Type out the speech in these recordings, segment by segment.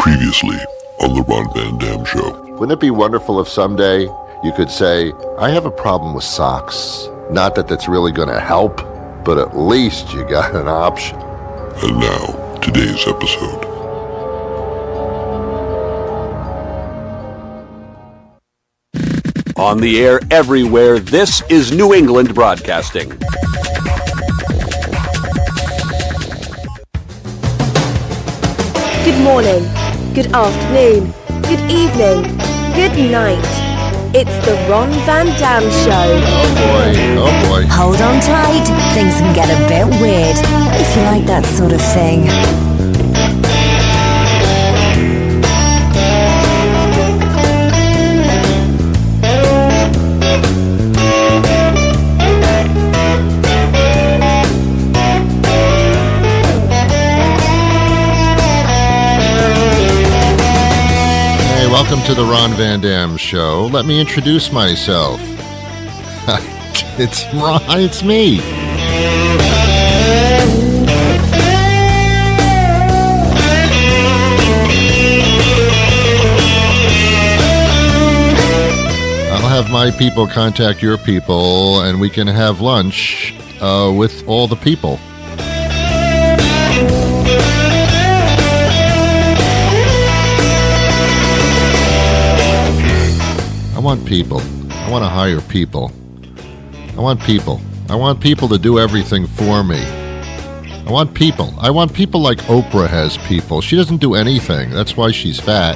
Previously on the Ron Van Dam Show. Wouldn't it be wonderful if someday you could say, I have a problem with socks. Not that that's really going to help, but at least you got an option. And now, today's episode. On the air everywhere, this is New England Broadcasting. Good morning, good afternoon, good evening, good night. It's the Ron Van Dam Show. Oh boy. Hold on tight, things can get a bit weird, if you like that sort of thing. Welcome to the Ron Van Dam Show. Let me introduce myself. It's Ron, it's me. I'll have my people contact your people, and we can have lunch with all the people. I want people. I want to hire people. I want people. I want people to do everything for me. I want people. I want people like Oprah has people. She doesn't do anything. That's why she's fat.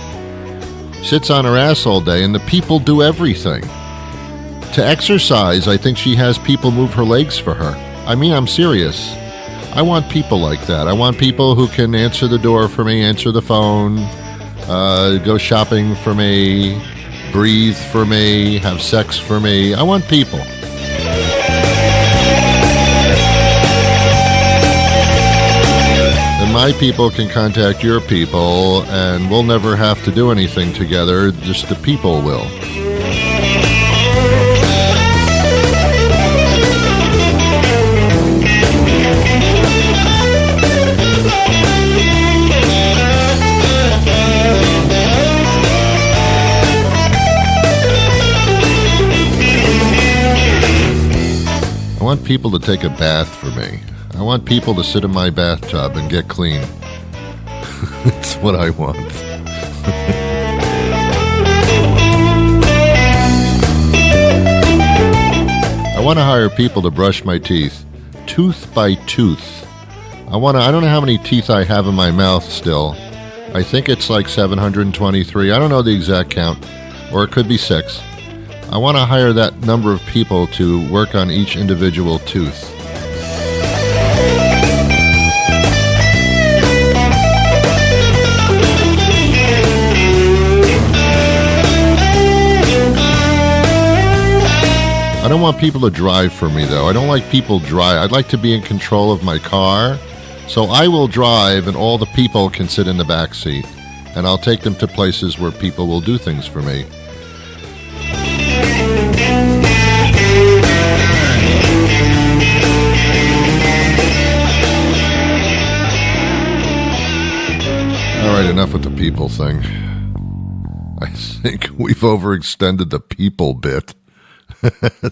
Sits on her ass all day, and the people do everything. To exercise, I think she has people move her legs for her. I mean, I'm serious. I want people like that. I want people who can answer the door for me, answer the phone, go shopping for me, breathe for me, have sex for me. I want people. And my people can contact your people, and we'll never have to do anything together, just the people will. I want people to take a bath for me. I want people to sit in my bathtub and get clean. That's what I want. I want to hire people to brush my teeth, tooth by tooth. I don't know how many teeth I have in my mouth still. I think it's like 723. I don't know the exact count, or it could be 6. I want to hire that number of people to work on each individual tooth. I don't want people to drive for me, though. I don't like people drive. I'd like to be in control of my car. So I will drive, and all the people can sit in the back seat. And I'll take them to places where people will do things for me. All right, enough with the people thing. I think we've overextended the people bit.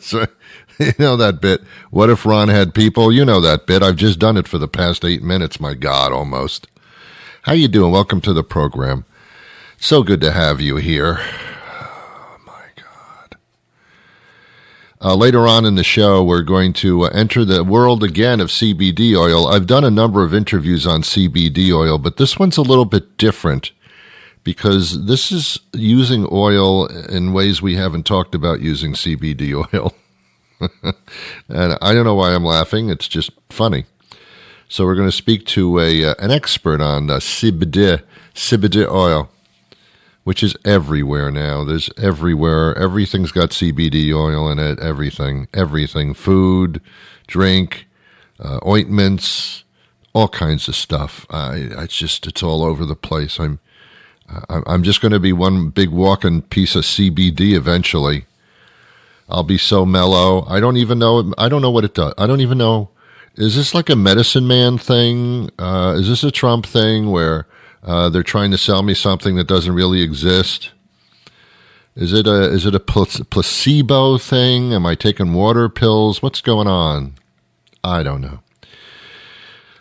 So, you know that bit, what if Ron had people? You know that bit. I've just done it for the past 8 minutes, my God, almost. How you doing? Welcome to the program. So good to have you here. Oh, my God. Later on in the show, we're going to enter the world again of CBD oil. I've done a number of interviews on CBD oil, but this one's a little bit different because this is using oil in ways we haven't talked about using CBD oil. And I don't know why I'm laughing. It's just funny. So we're going to speak to an expert on CBD oil, which is everywhere now. There's everywhere. Everything's got CBD oil in it. Everything. Food, drink, ointments, all kinds of stuff. It's all over the place. I'm just going to be one big walking piece of CBD eventually. I'll be so mellow. I don't know what it does. I don't even know. Is this like a medicine man thing? Is this a Trump thing where They're trying to sell me something that doesn't really exist. Is it a placebo thing? Am I taking water pills? What's going on? I don't know.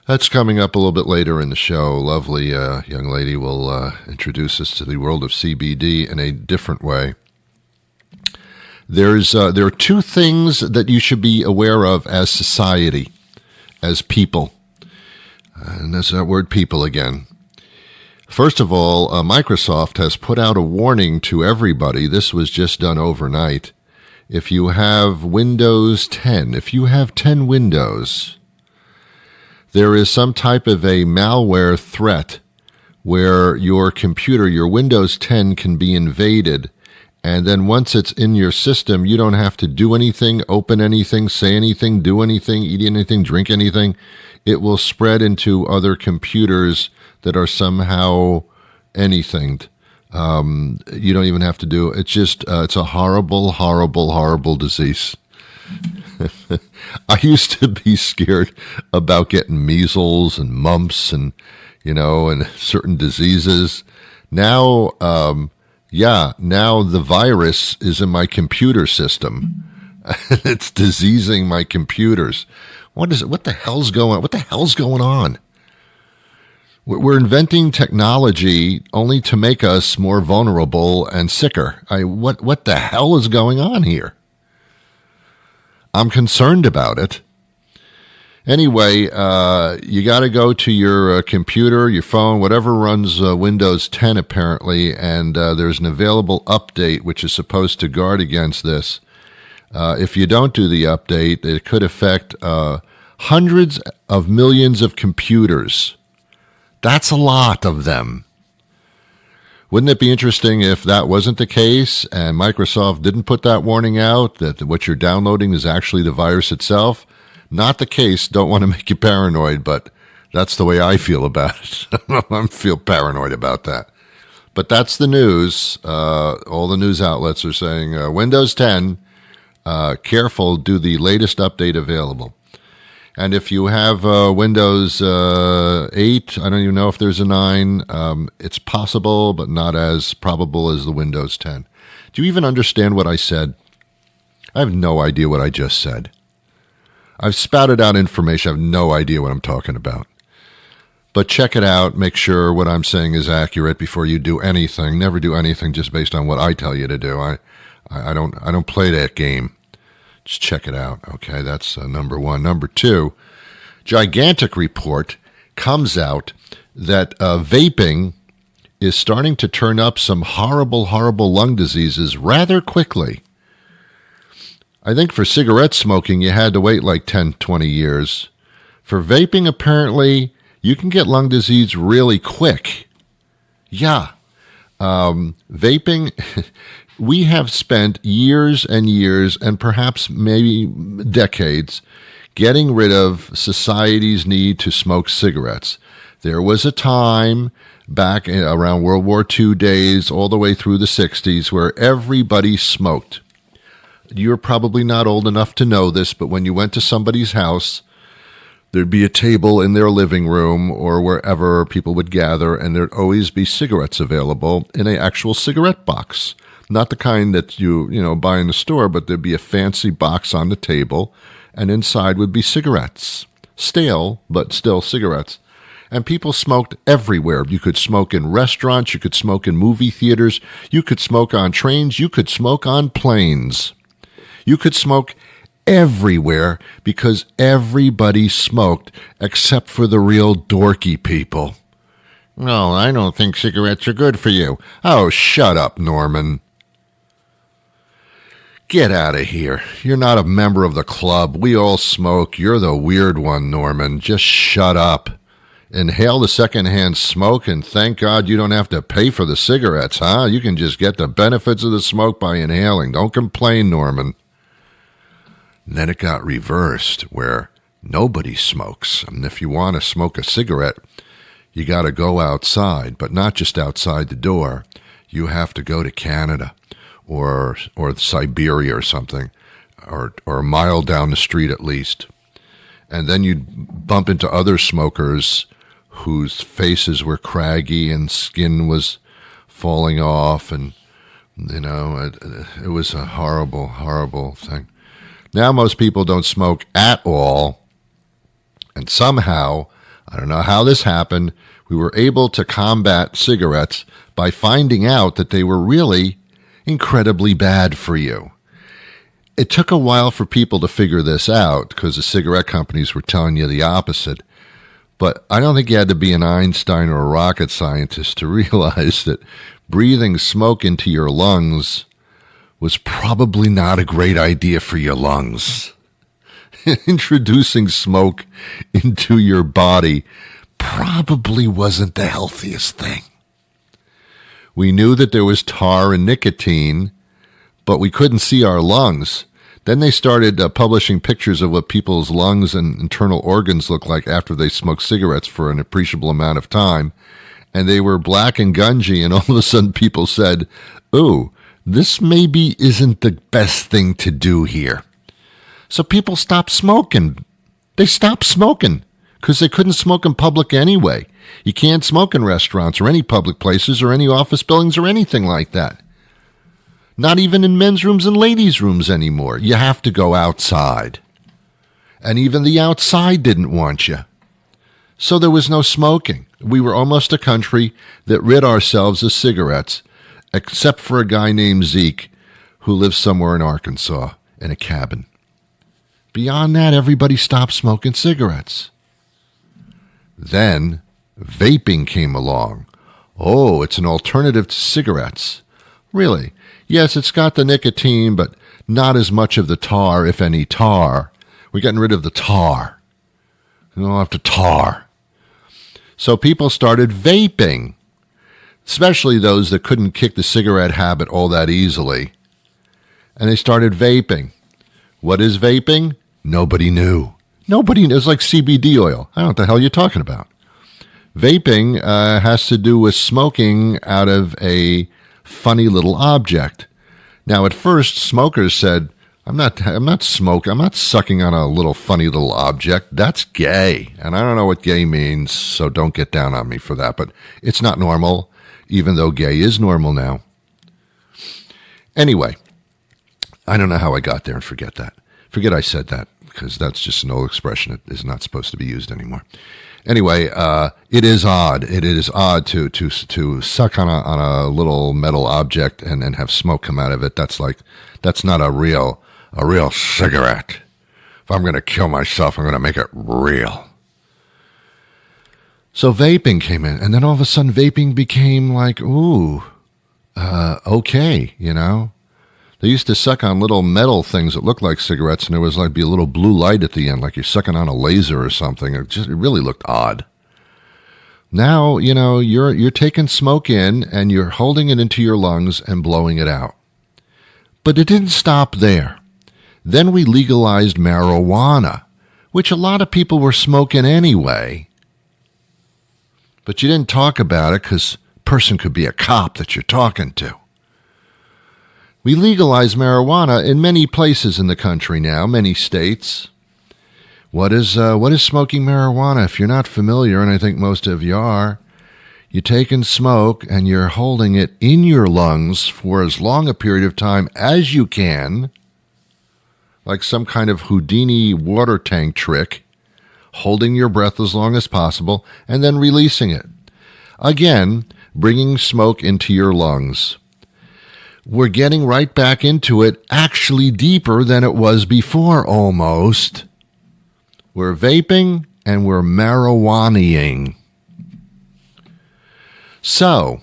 That's coming up a little bit later in the show. Lovely young lady will introduce us to the world of CBD in a different way. There are two things that you should be aware of as society, as people. And that's that word people again. First of all, Microsoft has put out a warning to everybody. This was just done overnight. If you have Windows 10, if you have 10 Windows, there is some type of a malware threat where your computer, your Windows 10, can be invaded. And then once it's in your system, you don't have to do anything, open anything, say anything, do anything, eat anything, drink anything. It will spread into other computers that are somehow anything. You don't even have to do it. It's just, it's a horrible, horrible, horrible disease. I used to be scared about getting measles and mumps and, and certain diseases. Now, now the virus is in my computer system. It's diseasing my computers. What the hell's going on? We're inventing technology only to make us more vulnerable and sicker. What the hell is going on here? I'm concerned about it. Anyway, you got to go to your computer, your phone, whatever runs Windows 10 apparently, and there's an available update which is supposed to guard against this. If you don't do the update, it could affect hundreds of millions of computers. That's a lot of them. Wouldn't it be interesting if that wasn't the case and Microsoft didn't put that warning out that what you're downloading is actually the virus itself? Not the case. Don't want to make you paranoid, but that's the way I feel about it. I feel paranoid about that. But that's the news. All the news outlets are saying Windows 10, careful, do the latest update available. And if you have Windows 8, I don't even know if there's a 9. It's possible, but not as probable as the Windows 10. Do you even understand what I said? I have no idea what I just said. I've spouted out information. I have no idea what I'm talking about. But check it out. Make sure what I'm saying is accurate before you do anything. Never do anything just based on what I tell you to do. I don't play that game. Just check it out. Okay, that's number one. Number two, gigantic report comes out that vaping is starting to turn up some horrible, horrible lung diseases rather quickly. I think for cigarette smoking, you had to wait like 10, 20 years. For vaping, apparently, you can get lung disease really quick. Yeah. Vaping, we have spent years and years and perhaps maybe decades getting rid of society's need to smoke cigarettes. There was a time back around World War II days all the way through the 60s where everybody smoked. You're probably not old enough to know this, but when you went to somebody's house, there'd be a table in their living room or wherever people would gather, and there'd always be cigarettes available in an actual cigarette box. Not the kind that you buy in the store, but there'd be a fancy box on the table, and inside would be cigarettes. Stale, but still cigarettes. And people smoked everywhere. You could smoke in restaurants, you could smoke in movie theaters, you could smoke on trains, you could smoke on planes. You could smoke everywhere because everybody smoked except for the real dorky people. No, I don't think cigarettes are good for you. Oh, shut up, Norman. Get out of here. You're not a member of the club. We all smoke. You're the weird one, Norman. Just shut up. Inhale the secondhand smoke and thank God you don't have to pay for the cigarettes, huh? You can just get the benefits of the smoke by inhaling. Don't complain, Norman. And then it got reversed where nobody smokes. And if you want to smoke a cigarette, you got to go outside, but not just outside the door. You have to go to Canada or Siberia or something, or a mile down the street at least. And then you'd bump into other smokers whose faces were craggy and skin was falling off, and it was a horrible, horrible thing. Now most people don't smoke at all, and somehow, I don't know how this happened, we were able to combat cigarettes by finding out that they were really incredibly bad for you. It took a while for people to figure this out because the cigarette companies were telling you the opposite. But I don't think you had to be an Einstein or a rocket scientist to realize that breathing smoke into your lungs was probably not a great idea for your lungs. Introducing smoke into your body probably wasn't the healthiest thing. We knew that there was tar and nicotine, but we couldn't see our lungs. Then they started publishing pictures of what people's lungs and internal organs look like after they smoked cigarettes for an appreciable amount of time. And they were black and gungy, and all of a sudden people said, "Oh, this maybe isn't the best thing to do here." So people stopped smoking. They stopped smoking because they couldn't smoke in public anyway. You can't smoke in restaurants or any public places or any office buildings or anything like that. Not even in men's rooms and ladies' rooms anymore. You have to go outside. And even the outside didn't want you. So there was no smoking. We were almost a country that rid ourselves of cigarettes, except for a guy named Zeke who lives somewhere in Arkansas in a cabin. Beyond that, everybody stopped smoking cigarettes. Then vaping came along. Oh, it's an alternative to cigarettes. Really? Yes, it's got the nicotine, but not as much of the tar, if any tar. We're getting rid of the tar. You don't have to tar. So people started vaping, especially those that couldn't kick the cigarette habit all that easily. And they started vaping. What is vaping? Nobody knew. Nobody knows. It's like CBD oil. I don't know what the hell you're talking about. Vaping has to do with smoking out of a funny little object. Now, at first, smokers said, I'm not smoking. I'm not sucking on a little funny little object. That's gay. And I don't know what gay means, so don't get down on me for that. But it's not normal, even though gay is normal now. Anyway, I don't know how I got there, and forget that. Forget I said that, because that's just an old expression that is not supposed to be used anymore. Anyway, it is odd. It is odd to suck on a little metal object and have smoke come out of it. That's not a real cigarette. If I'm going to kill myself, I'm going to make it real. So vaping came in, and then all of a sudden vaping became like, okay, you know. They used to suck on little metal things that looked like cigarettes, and there was be a little blue light at the end, like you're sucking on a laser or something. It really looked odd. Now, you're taking smoke in and you're holding it into your lungs and blowing it out. But it didn't stop there. Then we legalized marijuana, which a lot of people were smoking anyway. But you didn't talk about it because a person could be a cop that you're talking to. We legalize marijuana in many places in the country now, many states. What is smoking marijuana? If you're not familiar, and I think most of you are, you're taking smoke and you're holding it in your lungs for as long a period of time as you can, like some kind of Houdini water tank trick, holding your breath as long as possible, and then releasing it. Again, bringing smoke into your lungs. We're getting right back into it, actually deeper than it was before, almost. We're vaping and we're marijuanaing. So,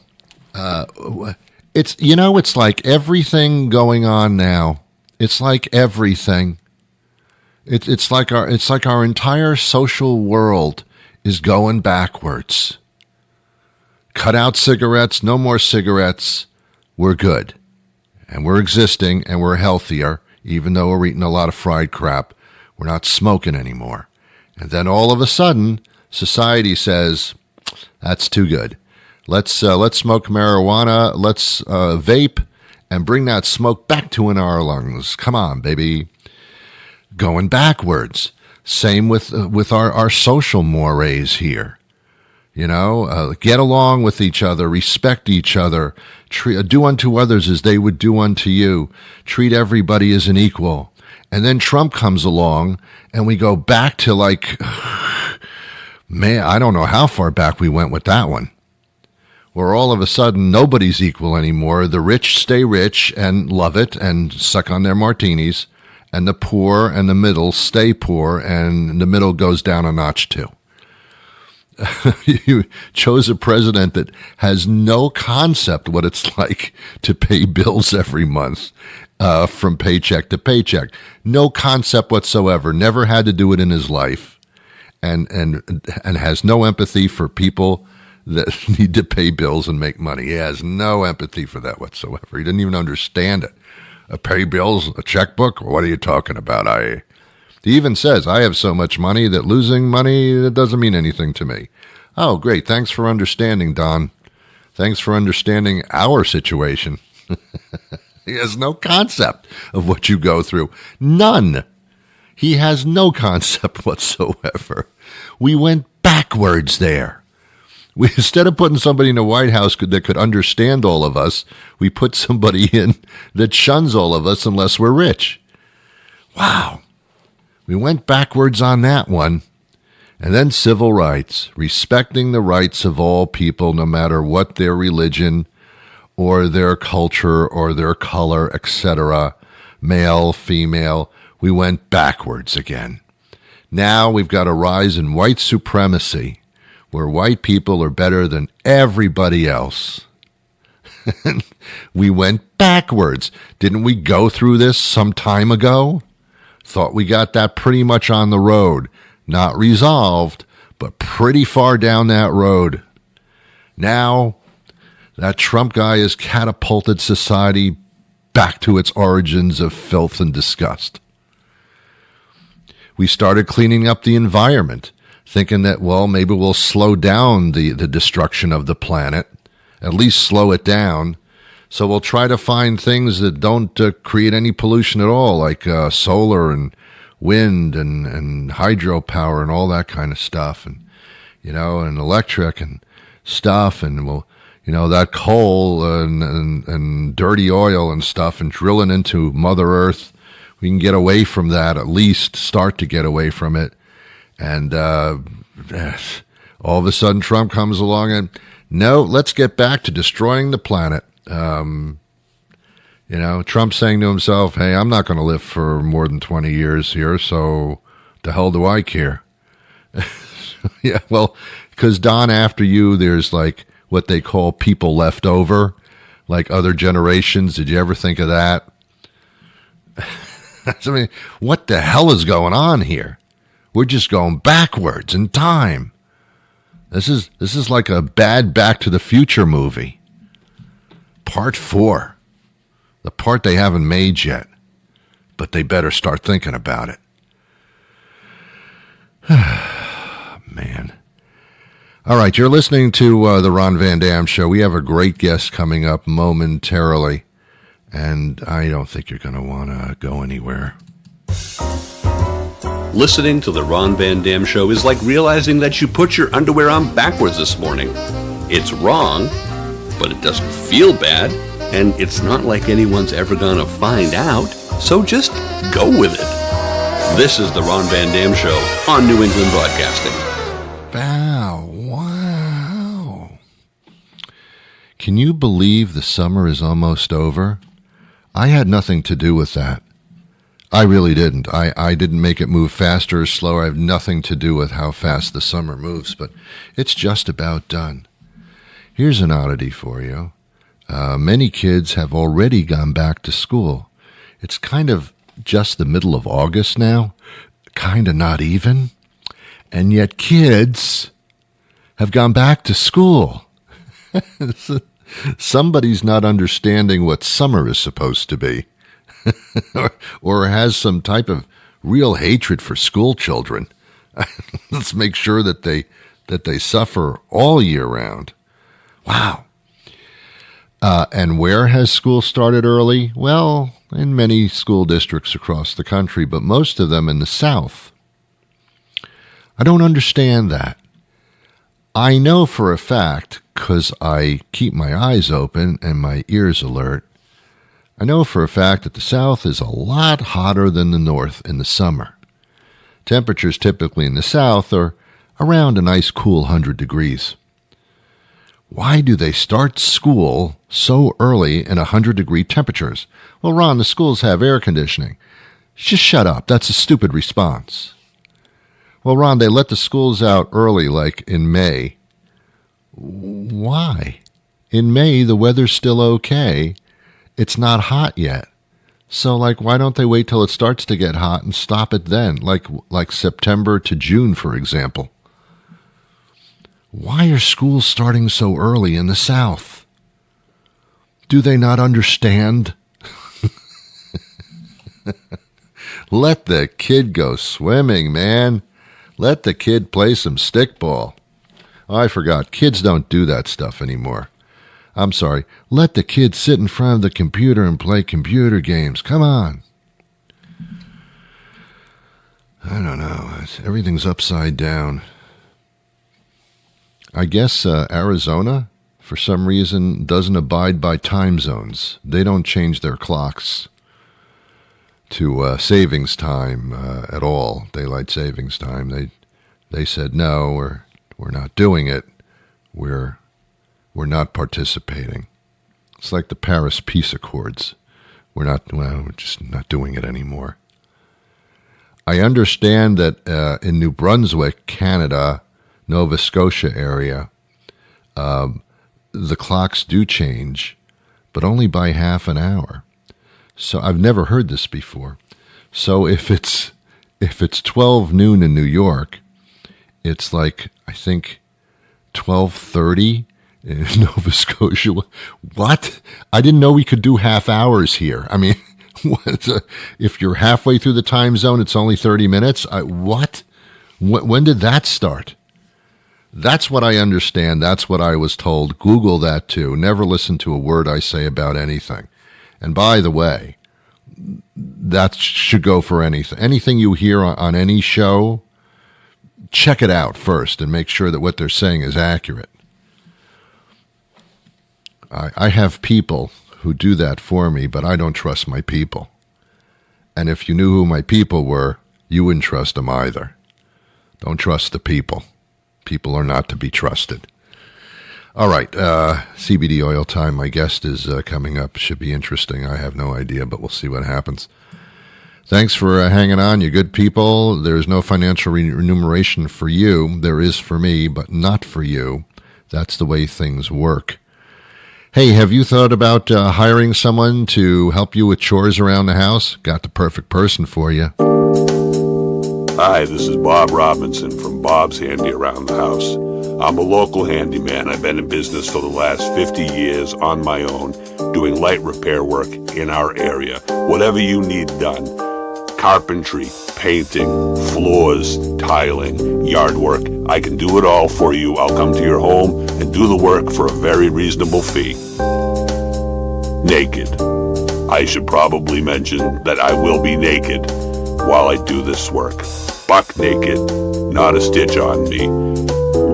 it's like everything going on now. It's like everything. It's like our entire social world is going backwards. Cut out cigarettes, no more cigarettes. We're good. And we're existing, and we're healthier, even though we're eating a lot of fried crap. We're not smoking anymore. And then all of a sudden, society says, that's too good. Let's smoke marijuana, let's vape, and bring that smoke back to in our lungs. Come on, baby. Going backwards. Same with our social mores here. Get along with each other, respect each other, do unto others as they would do unto you, treat everybody as an equal. And then Trump comes along and we go back to man, I don't know how far back we went with that one, where all of a sudden nobody's equal anymore. The rich stay rich and love it and suck on their martinis, and the poor and the middle stay poor, and the middle goes down a notch too. You chose a president that has no concept what it's like to pay bills every month from paycheck to paycheck. No concept whatsoever. Never had to do it in his life, and has no empathy for people that need to pay bills and make money. He has no empathy for that whatsoever. He didn't even understand it. Pay bills, a checkbook? What are you talking about? He even says, I have so much money that losing money, that doesn't mean anything to me. Oh, great. Thanks for understanding, Don. Thanks for understanding our situation. He has no concept of what you go through. None. He has no concept whatsoever. We went backwards there. Instead of putting somebody in the White House that could understand all of us, we put somebody in that shuns all of us unless we're rich. Wow. We went backwards on that one. And then civil rights, respecting the rights of all people, no matter what their religion or their culture or their color, etc., male, female. We went backwards again. Now we've got a rise in white supremacy, where white people are better than everybody else. We went backwards. Didn't we go through this some time ago? Thought we got that pretty much on the road. Not resolved, but pretty far down that road. Now, that Trump guy has catapulted society back to its origins of filth and disgust. We started cleaning up the environment, thinking that, well, maybe we'll slow down the destruction of the planet, at least slow it down. So we'll try to find things that don't create any pollution at all, like solar and wind and hydropower and all that kind of stuff, and and electric and stuff, and we'll that coal and dirty oil and stuff, and drilling into Mother Earth. We can get away from that, at least start to get away from it. And all of a sudden Trump comes along and, no, let's get back to destroying the planet. Trump saying to himself, hey, I'm not going to live for more than 20 years here, so the hell do I care? Yeah, well, because Don, after you, there's like what they call people left over, like other generations. Did you ever think of that? I mean, what the hell is going on here? We're just going backwards in time. This is like a bad Back to the Future movie. Part 4. The part they haven't made yet. But they better start thinking about it. Man. All right, you're listening to the Ron Van Dam Show. We have a great guest coming up momentarily. And I don't think you're going to want to go anywhere. Listening to the Ron Van Dam Show is like realizing that you put your underwear on backwards this morning. It's wrong, but it doesn't feel bad, and it's not like anyone's ever gonna find out, so just go with it. This is the Ron Van Dam Show on New England Broadcasting. Wow. Can you believe the summer is almost over? I had nothing to do with that. I really didn't. I didn't make it move faster or slower. I have nothing to do with how fast the summer moves, but it's just about done. Here's an oddity for you. Many kids have already gone back to school. It's kind of just the middle of August now, kind of not even, and yet kids have gone back to school. Somebody's not understanding what summer is supposed to be. or has some type of real hatred for school children. Let's make sure that they suffer all year round. Wow. And where has school started early? Well, in many school districts across the country, but most of them in the South. I don't understand that. I know for a fact, because I keep my eyes open and my ears alert, I know for a fact that the South is a lot hotter than the North in the summer. Temperatures typically in the South are around a nice cool 100 degrees. Why do they start school so early in 100-degree temperatures? Well, Ron, the schools have air conditioning. Just shut up. That's a stupid response. Well, Ron, they let the schools out early, like in May. Why? In May, the weather's still okay. It's not hot yet. So, why don't they wait till it starts to get hot and stop it then, like September to June, for example? Why are schools starting so early in the South? Do they not understand? Let the kid go swimming, man. Let the kid play some stickball. Oh, I forgot. Kids don't do that stuff anymore. I'm sorry. Let the kid sit in front of the computer and play computer games. Come on. I don't know. Everything's upside down. I guess Arizona, for some reason, doesn't abide by time zones. They don't change their clocks to savings time at all, daylight savings time. They said, no, we're not doing it. We're not participating. It's like the Paris Peace Accords. We're just not doing it anymore. I understand that in New Brunswick, Canada, Nova Scotia area, the clocks do change, but only by half an hour. So I've never heard this before. So if it's 12 noon in New York, it's I think 12:30 in Nova Scotia. What? I didn't know we could do half hours here. I mean, if you're halfway through the time zone, it's only 30 minutes. What? When did that start? That's what I understand. That's what I was told. Google that too. Never listen to a word I say about anything. And by the way, that should go for anything. Anything you hear on any show, check it out first and make sure that what they're saying is accurate. I have people who do that for me, but I don't trust my people. And if you knew who my people were, you wouldn't trust them either. Don't trust the people. People are not to be trusted. All right, CBD oil time. My guest is coming up. Should be interesting. I have no idea, but we'll see what happens. Thanks for hanging on, you good people. There's no financial remuneration for you. There is for me, but not for you. That's the way things work. Hey, have you thought about hiring someone to help you with chores around the house? Got the perfect person for you. Hi, this is Bob Robinson from Bob's Handy Around the House. I'm a local handyman. I've been in business for the last 50 years on my own, doing light repair work in our area. Whatever you need done. Carpentry, painting, floors, tiling, yard work. I can do it all for you. I'll come to your home and do the work for a very reasonable fee. Naked. I should probably mention that I will be naked while I do this work. Buck naked, not a stitch on me,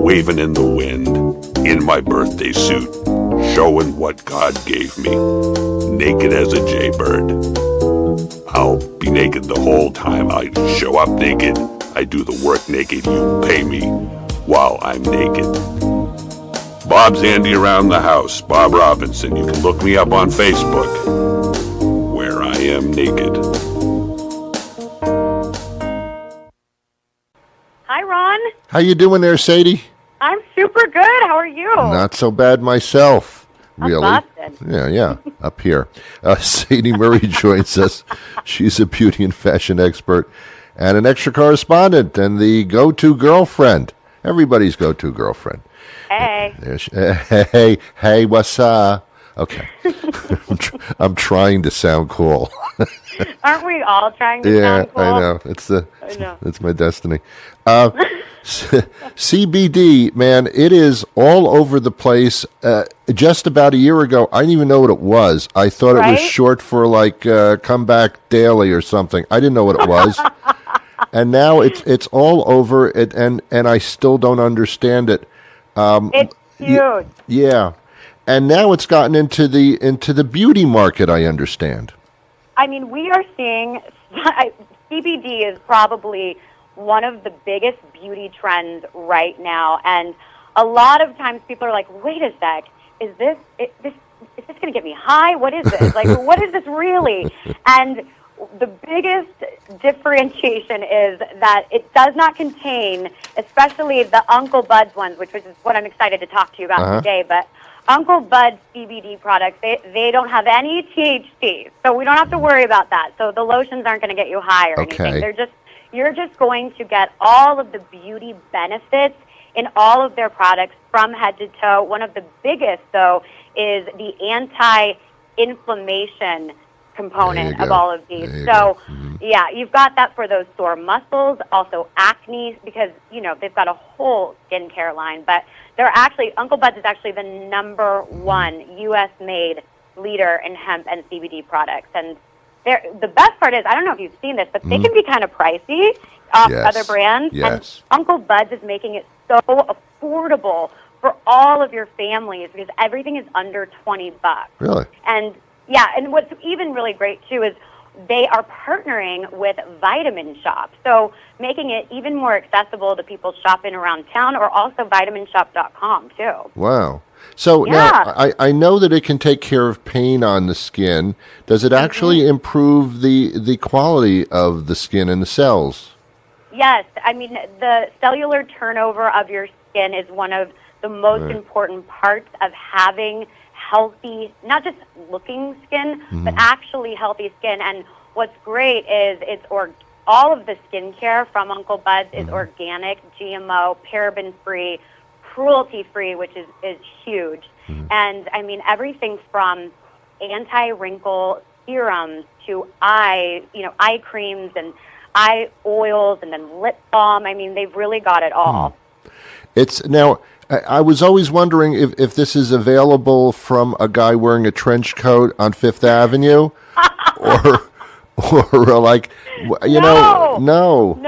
waving in the wind, in my birthday suit, showing what God gave me, naked as a jaybird. I'll be naked the whole time. I show up naked, I do the work naked, you pay me while I'm naked. Bob's Handy Around the House, Bob Robinson. You can look me up on Facebook, where I am naked. Hi, Ron. How you doing there, Sadie? I'm super good. How are you? Not so bad myself. Really? Boston. Yeah, up here. Sadie Murray joins us. She's a beauty and fashion expert and an extra correspondent and the go-to girlfriend. Everybody's go-to girlfriend. Hey. Hey, what's up? Okay. I'm trying to sound cool. Aren't we all trying to sound cool? I know. It's my destiny. CBD, man, it is all over the place. Just about a year ago, I didn't even know what it was. I thought it was short for Come Back Daily or something. I didn't know what it was. And now it's all over it, and I still don't understand it. It's huge. Yeah. And now it's gotten into the beauty market, I understand. I mean, we are seeing CBD is probably one of the biggest beauty trends right now, and a lot of times people are like, "Wait a sec, is this going to get me high? What is this? Like, what is this really?" And the biggest differentiation is that it does not contain, especially the Uncle Bud's ones, which is what I'm excited to talk to you about today, but Uncle Bud's CBD products, they don't have any THC, so we don't have to worry about that. So the lotions aren't going to get you high or anything. You're just going to get all of the beauty benefits in all of their products from head to toe. One of the biggest, though, is the anti-inflammation component of all of these. So, yeah, you've got that for those sore muscles, also acne, because, they've got a whole skincare line. But they're actually, Uncle Bud's is actually the #1 U.S.-made leader in hemp and CBD products. And the best part is, I don't know if you've seen this, but they can be kind of pricey off other brands. Yes. And Uncle Bud's is making it so affordable for all of your families because everything is under $20. Really? And yeah, and what's even really great too is they are partnering with Vitamin Shop, so making it even more accessible to people shopping around town, or also vitaminshop.com too. Wow. So now I know that it can take care of pain on the skin. Does it actually improve the quality of the skin and the cells? Yes. I mean, the cellular turnover of your skin is one of the most important parts of having healthy, not just looking skin, but actually healthy skin. And what's great is all of the skincare from Uncle Bud's is organic, GMO, paraben-free, cruelty-free, which is huge. And, I mean, everything from anti-wrinkle serums to eye creams and eye oils and then lip balm. I mean, they've really got it all. It's now, I was always wondering if this is available from a guy wearing a trench coat on Fifth Avenue or like, no. No.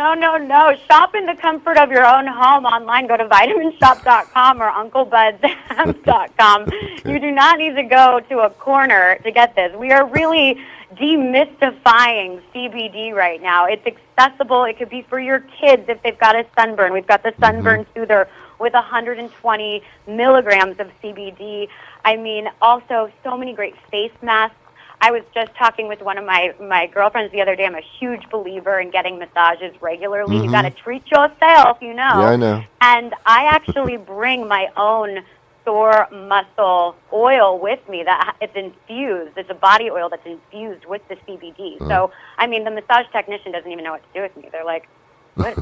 Shop in the comfort of your own home online. Go to vitaminshop.com or unclebuds.com. You do not need to go to a corner to get this. We are really demystifying CBD right now. It's accessible. It could be for your kids if they've got a sunburn. We've got the Sunburn Soother with 120 milligrams of CBD. I mean, also so many great face masks. I was just talking with one of my girlfriends the other day. I'm a huge believer in getting massages regularly. You got to treat yourself, Yeah, I know. And I actually bring my own sore muscle oil with me that it's infused. It's a body oil that's infused with the CBD. So, I mean, the massage technician doesn't even know what to do with me. They're like,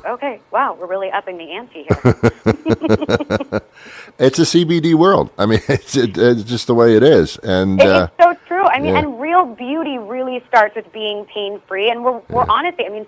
okay, wow, we're really upping the ante here. It's a CBD world. I mean, it's just the way it is. And it's so true. I mean, and real beauty really starts with being pain-free. And we're honestly, I mean,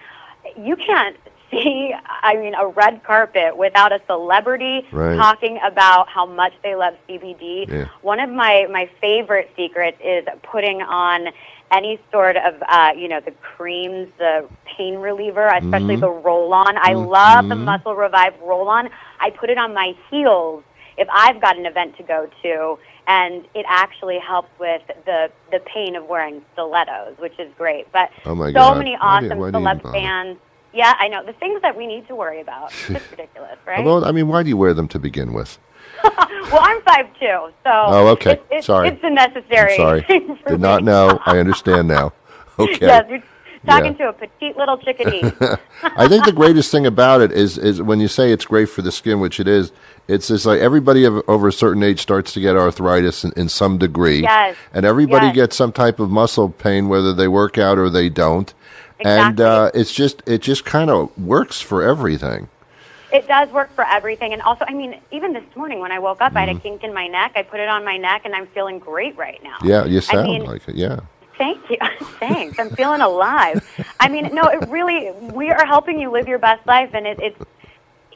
you can't see, a red carpet without a celebrity talking about how much they love CBD. Yeah. One of my favorite secrets is putting on any sort of, the creams, the pain reliever, especially the roll-on. I love the Muscle Revive roll-on. I put it on my heels if I've got an event to go to, and it actually helps with the pain of wearing stilettos, which is great. But many awesome celeb bands. Yeah, I know. The things that we need to worry about. It's ridiculous, right? Well, I mean, why do you wear them to begin with? Well, I'm 5'2", so okay. Sorry. It's a necessary sorry. thing for Did me. not know. I understand now. Okay. Yes, you're talking to a petite little chickadee. I think the greatest thing about it is when you say it's great for the skin, which it is, it's just like everybody over a certain age starts to get arthritis in some degree. Yes. And everybody gets some type of muscle pain, whether they work out or they don't. Exactly. And it just kind of works for everything. It does work for everything. And also, I mean, even this morning when I woke up, I had a kink in my neck. I put it on my neck, and I'm feeling great right now. Yeah, you sound like it, yeah. Thank you. Thanks. I'm feeling alive. I mean, no, we are helping you live your best life, and it's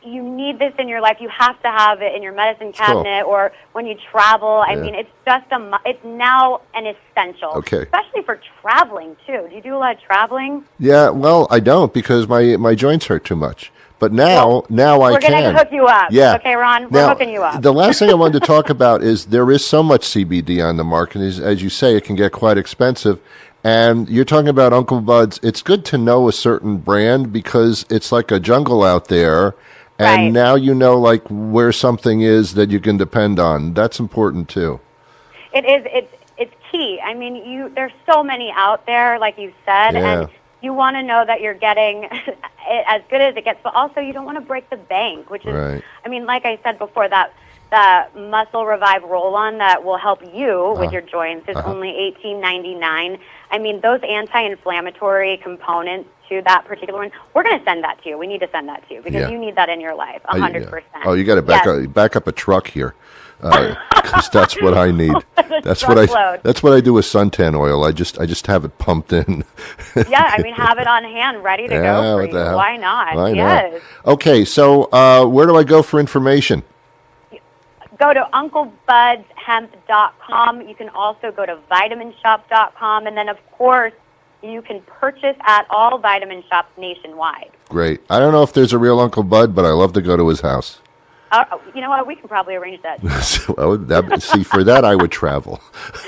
you need this in your life. You have to have it in your medicine cabinet or when you travel. I mean, it's just it's now an essential. Okay. Especially for traveling, too. Do you do a lot of traveling? Yeah, well, I don't because my joints hurt too much. But now I can. We're going to hook you up. Yeah. Okay, Ron? We're hooking you up. The last thing I wanted to talk about is there is so much CBD on the market. As you say, it can get quite expensive. And you're talking about Uncle Bud's. It's good to know a certain brand because it's like a jungle out there. And now you know like where something is that you can depend on. That's important too. It is. It's key. I mean, there's so many out there, like you said, and you want to know that you're getting as good as it gets, but also you don't want to break the bank, which is, I mean, like I said before, that Muscle Revive roll-on that will help you with your joints is only $18.99. I mean, those anti-inflammatory components to that particular one, we're going to send that to you. We need to send that to you because you need that in your life, 100%. Oh, you got to back up a truck here. Because that's what I need. That's what I do with suntan oil. I just have it pumped in. I mean, have it on hand, ready to go for you. Why not? Yes. Okay, so where do I go for information? Go to unclebudsHemp.com. You can also go to vitaminshop.com, and then of course you can purchase at all vitamin shops nationwide. Great. I don't know if there's a real Uncle Bud, but I love to go to his house. You know what? We can probably arrange that. See, for that I would travel.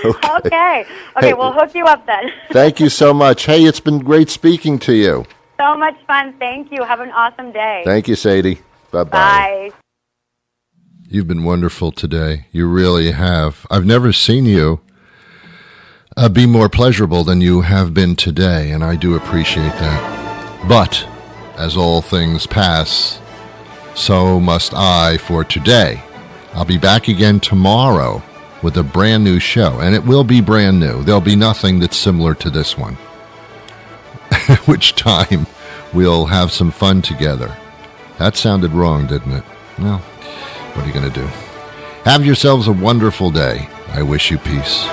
Okay. Hey, we'll hook you up then. Thank you so much. Hey, it's been great speaking to you. So much fun. Thank you. Have an awesome day. Thank you, Sadie. Bye-bye. Bye. You've been wonderful today. You really have. I've never seen you be more pleasurable than you have been today, and I do appreciate that. But, as all things pass, so must I for today. I'll be back again tomorrow with a brand new show, and it will be brand new. There'll be nothing that's similar to this one. At which time, we'll have some fun together. That sounded wrong, didn't it? Well, what are you going to do? Have yourselves a wonderful day. I wish you peace.